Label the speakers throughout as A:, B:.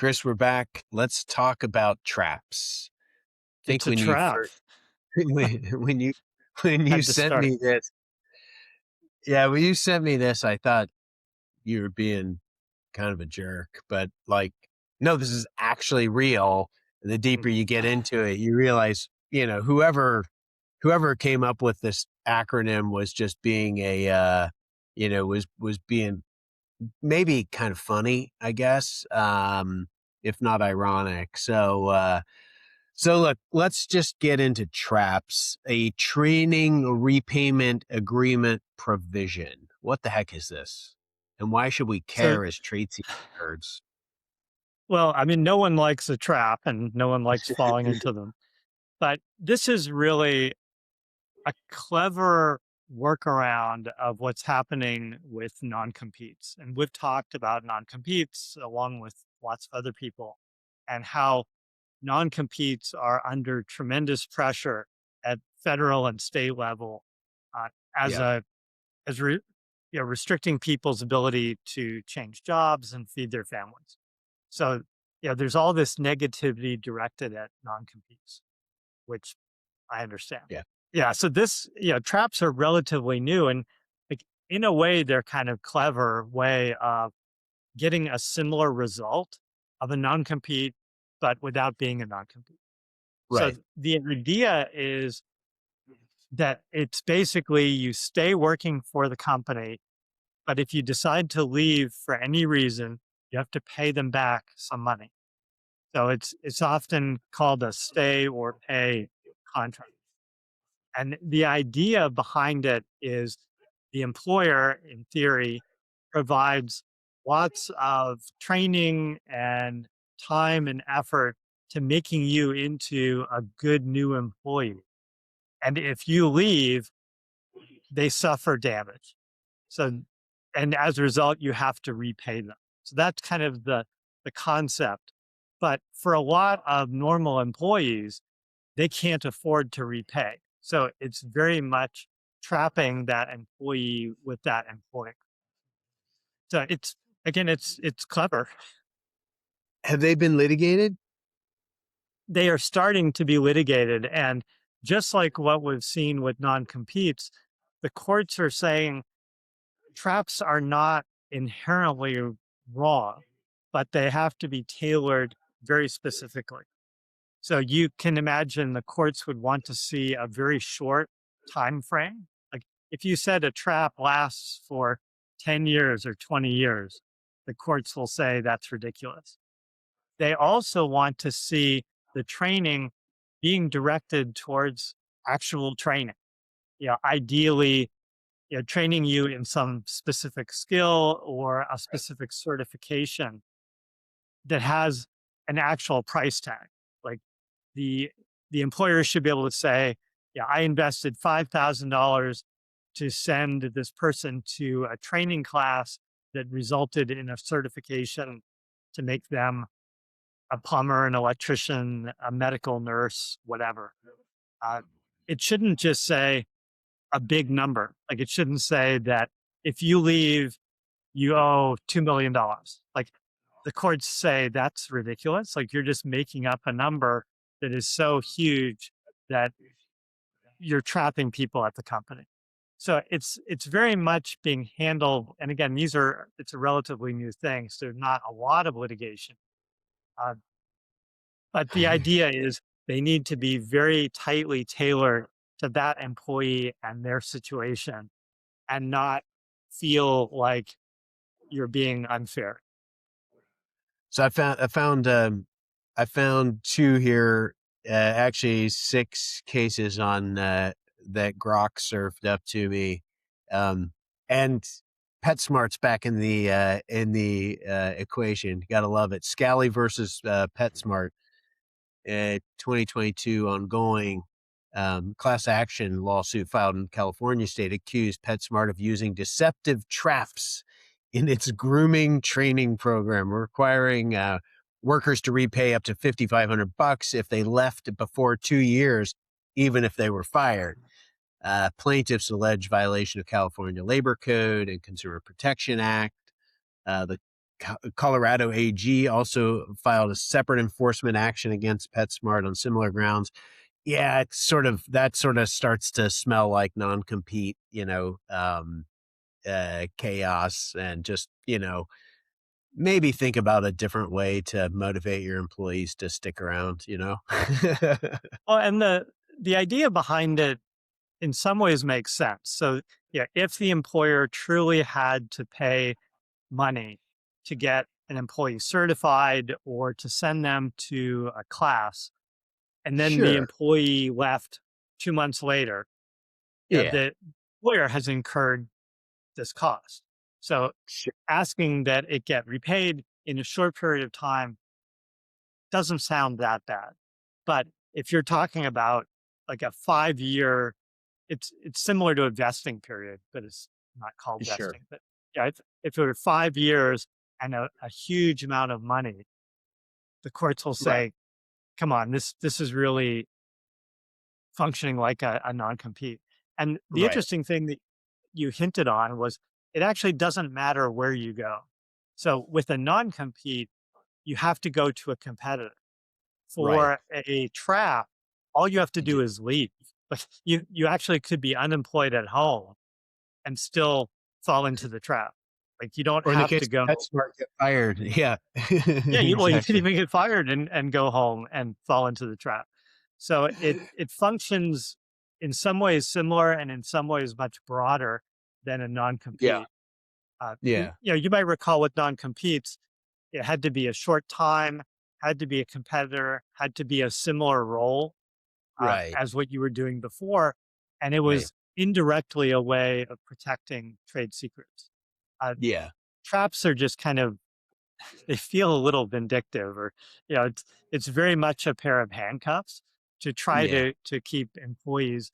A: Chris, we're back. Let's talk about traps. I think
B: It's a
A: when you
B: trap.
A: first, when you
B: Had to
A: sent
B: start.
A: me this, yeah, when you sent me this, I thought you were being kind of a jerk, but like, no, this is actually real. And the deeper you get into it, you realize, whoever came up with this acronym was just being was being maybe kind of funny, I guess, if not ironic. So look, let's just get into traps. A training repayment agreement provision. What the heck is this? And why should we
B: So,
A: care as trade secret nerds?
B: well, I mean, no one likes a trap and no one likes falling into them. But this is really a clever workaround of what's happening with non-competes. And we've talked about non-competes along with lots of other people and how non-competes are under tremendous pressure at federal and state level uh, as
A: Yeah.
B: a as re, restricting people's ability to change jobs and feed their families. So, there's all this negativity directed at non-competes, which I understand.
A: Yeah.
B: Yeah. So traps are relatively new and like in a way, they're kind of clever way of getting a similar result of a non-compete, but without being a non-compete. So
A: Right.
B: the idea is that it's basically you stay working for the company, but if you decide to leave for any reason, you have to pay them back some money. So it's often called a stay or pay contract. And the idea behind it is the employer, in theory, provides lots of training and time and effort to making you into a good new employee. And if you leave, they suffer damage. So, and as a result, you have to repay them. So that's kind of the concept. But for a lot of normal employees, they can't afford to repay. So it's very much trapping that employee with that employer. So it's again, it's clever.
A: Have they been litigated?
B: They are starting to be litigated, and just like what we've seen with non-competes, the courts are saying traps are not inherently wrong, but they have to be tailored very specifically. So you can imagine the courts would want to see a very short time frame. Like if you said a trap lasts for 10 years or 20 years, the courts will say that's ridiculous. They also want to see the training being directed towards actual training. Ideally, training you in some specific skill or a specific certification that has an actual price tag. Like the the employer should be able to say, yeah, I invested $5,000 to send this person to a training class that resulted in a certification to make them a plumber, an electrician, a medical nurse, whatever. Uh, it shouldn't just say a big number. Like it shouldn't say that if you leave, you owe $2 million. Like the courts say that's ridiculous. Like you're just making up a number that is so huge that you're trapping people at the company. So it's very much being handled. And again, it's a relatively new thing. So there's not a lot of litigation. Uh, but the idea is they need to be very tightly tailored to that employee and their situation and not feel like you're being unfair.
A: So I found two here, actually 6 cases on that Grok served up to me, and PetSmart's back in the equation. Got to love it. Scally versus PetSmart, 2022 ongoing. Class action lawsuit filed in California state accused PetSmart of using deceptive traps in its grooming training program, requiring workers to repay up to $5,500 if they left before 2 years, even if they were fired. Plaintiffs allege violation of California Labor Code and Consumer Protection Act. The Colorado AG also filed a separate enforcement action against PetSmart on similar grounds. Yeah, it's that sort of starts to smell like non-compete, chaos, and just, maybe think about a different way to motivate your employees to stick around.
B: Well, and the idea behind it in some ways makes sense. So, yeah, if the employer truly had to pay money to get an employee certified or to send them to a class, and then the
A: Sure.
B: employee left 2 months later,
A: Yeah.
B: the employer has incurred this cost. So
A: Sure.
B: asking that it get repaid in a short period of time doesn't sound that bad. But if you're talking about like a 5 year, it's similar to a vesting period, but it's not called
A: Sure.
B: vesting. But yeah, if it were 5 years and a huge amount of money, the courts will
A: Right.
B: say, come on, this is really functioning like a non-compete. And the
A: Right.
B: interesting thing that you hinted on was it actually doesn't matter where you go. So with a non-compete, you have to go to a competitor.
A: Right.
B: For a trap, all you have to
A: You do.
B: do is leave. Like you actually could be unemployed at home and still fall into the trap. Like you don't
A: Or in the
B: have
A: case
B: to
A: of
B: go.
A: PetSmart, get fired. Yeah.
B: Yeah, you could
A: Exactly.
B: even get fired and go home and fall into the trap. So it functions in some ways similar and in some ways much broader than a
A: Yeah.
B: non-compete.
A: Yeah.
B: You might recall with non-competes, it had to be a short time, had to be a competitor, had to be a similar role
A: Right.
B: as what you were doing before, and it
A: Right.
B: was indirectly a way of protecting trade secrets. Uh,
A: Yeah.
B: Traps are just kind of they feel a little vindictive, or it's very much a pair of handcuffs to try
A: Yeah.
B: to keep employees,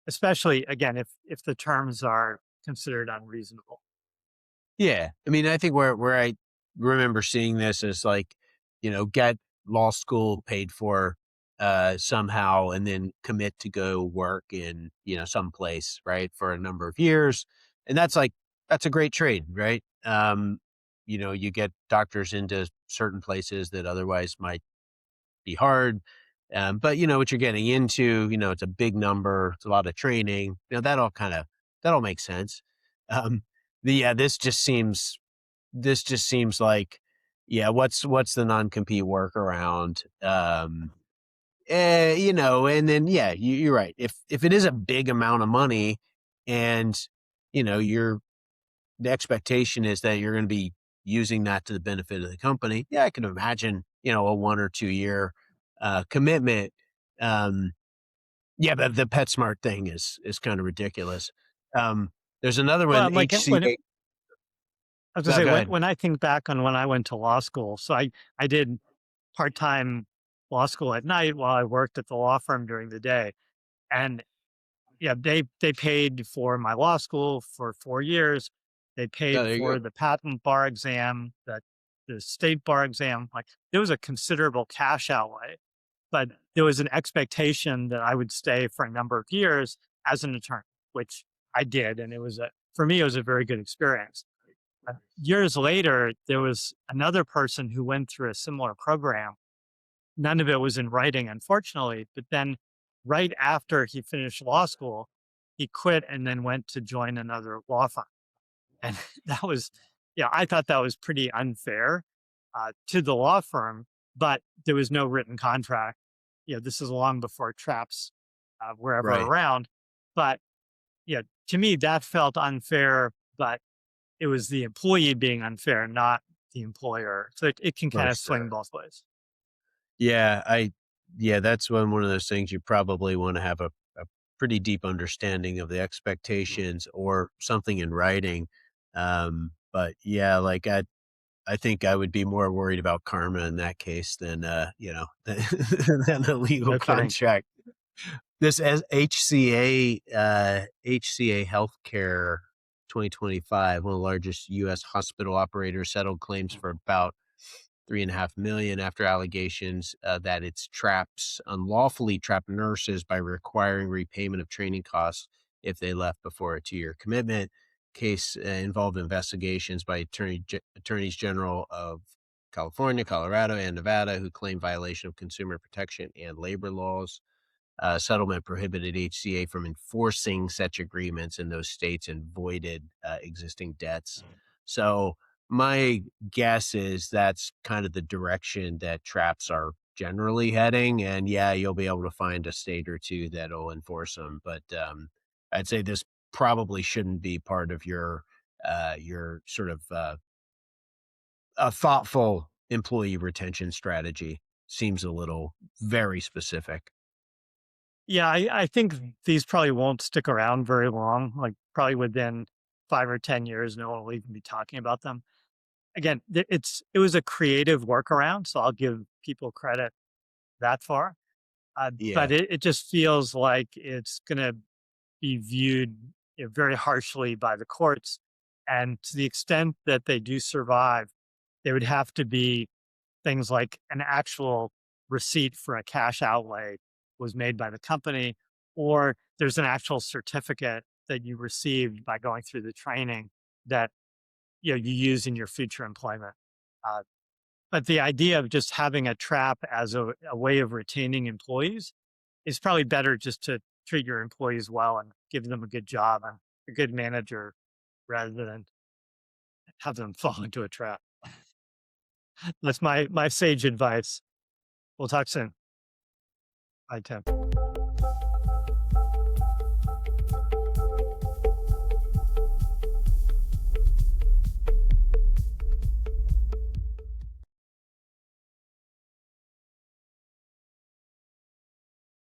B: especially again if the terms are considered unreasonable.
A: Yeah. I mean, I think where I remember seeing this is like, get law school paid for somehow, and then commit to go work in, some place, right, for a number of years. And that's a great trade, right? You get doctors into certain places that otherwise might be hard. But you know what you're getting into, it's a big number, it's a lot of training, that all makes sense. Um, yeah, this just seems like, yeah, what's the non-compete workaround? And then yeah, you're right. If it is a big amount of money, and you're the expectation is that you're going to be using that to the benefit of the company. Yeah, I can imagine, a 1 or 2 year commitment. Um, yeah, but the PetSmart thing is kind of ridiculous. Um, there's another one,
B: Well, like
A: HCA.
B: I was gonna
A: No,
B: say,
A: go ahead.
B: when I think back on when I went to law school, so I did part time law school at night while I worked at the law firm during the day, and yeah, they paid for my law school for 4 years. They
A: Oh,
B: paid
A: there you
B: for
A: go.
B: the patent bar exam, the state bar exam. Like there was a considerable cash outlay, but there was an expectation that I would stay for a number of years as an attorney, which I did, and for me it was a very good experience. Years later, there was another person who went through a similar program. None of it was in writing, unfortunately. But then, right after he finished law school, he quit and then went to join another law firm. And that was, yeah, I thought that was pretty unfair to the law firm, but there was no written contract. This is long before traps were ever
A: Right.
B: around. But yeah, to me, that felt unfair, but it was the employee being unfair, not the employer. So it can
A: For
B: kind of
A: sure.
B: swing both ways.
A: Yeah, that's one of those things you probably want to have a pretty deep understanding of the expectations or something in writing. But yeah, like I think I would be more worried about karma in that case than than a legal
B: No kidding.
A: contract. This as HCA Healthcare 2025, one of the largest U.S. hospital operators, settled claims for about 3.5 million after allegations that its traps unlawfully trapped nurses by requiring repayment of training costs if they left before a 2 year commitment. case involved investigations by attorneys general of California, Colorado, and Nevada who claim violation of consumer protection and labor laws. Settlement prohibited HCA from enforcing such agreements in those states and voided existing debts. So my guess is that's kind of the direction that traps are generally heading. And yeah, you'll be able to find a state or two that'll enforce them. But I'd say this probably shouldn't be part of your sort of a thoughtful employee retention strategy. Seems a little very specific.
B: Yeah, I think these probably won't stick around very long. Like probably within 5 or 10 years, no one will even be talking about them again. It was a creative workaround, so I'll give people credit that far. But
A: Yeah.
B: it just feels like it's going to be viewed, very harshly by the courts, and to the extent that they do survive, there would have to be things like an actual receipt for a cash outlay was made by the company, or there's an actual certificate that you received by going through the training that you use in your future employment. Uh, but the idea of just having a trap as a way of retaining employees is probably better just to treat your employees well and give them a good job and a good manager rather than have them fall into a trap. That's my sage advice. We'll talk soon. Bye, Tim.